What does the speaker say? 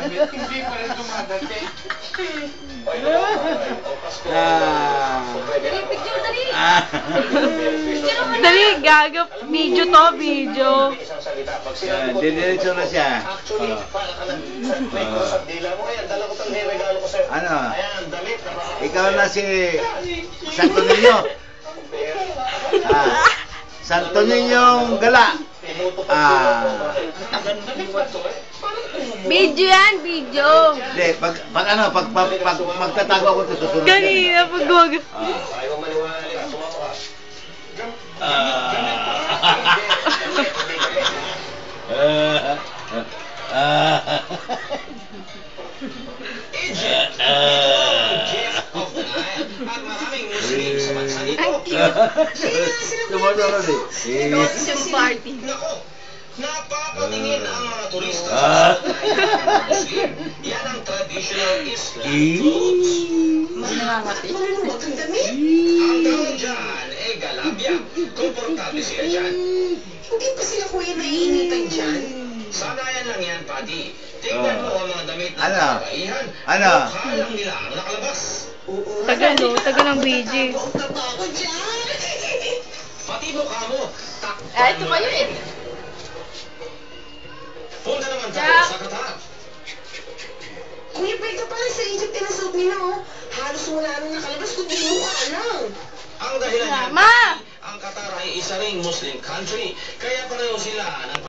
Hindi pa rin dumadating. Dali, gaga. Video to, video. Didiretso na siya. Ano? Ikaw na si Santo Niño. Santo Niño Gala. Video yan, video. Hindi, pag magtatago ako ito, susunod. Kanina, pag wag. Ang cute. Tumatawag eh. Costume party. Napapatingin ang mga turista sa Muslim. Yan ang traditional Islamic clothes. Nangangati. Ang tanong dyan, galabya. Komportable sila dyan. Hindi pa sila kuya naiinitan dyan? Sanayan lang yan, Pati. Tingnan mo ang mga damit ng Ano? kabaihan. Ano? Mukha lang nila ang nakalabas. Taga no, taga ng video. Tatakot dyan! Pati mukha mo. Ito pa yun eh. Punta naman tayo sa Qatar. Kuya, pwede pala sa Egypt pinasuot nila, oh. Halos wala nang nakalabas kundi mukha lang. Ang dahilan yan, Ma! ang Qatar ay isa ring Muslim country. Kaya pareho sila ng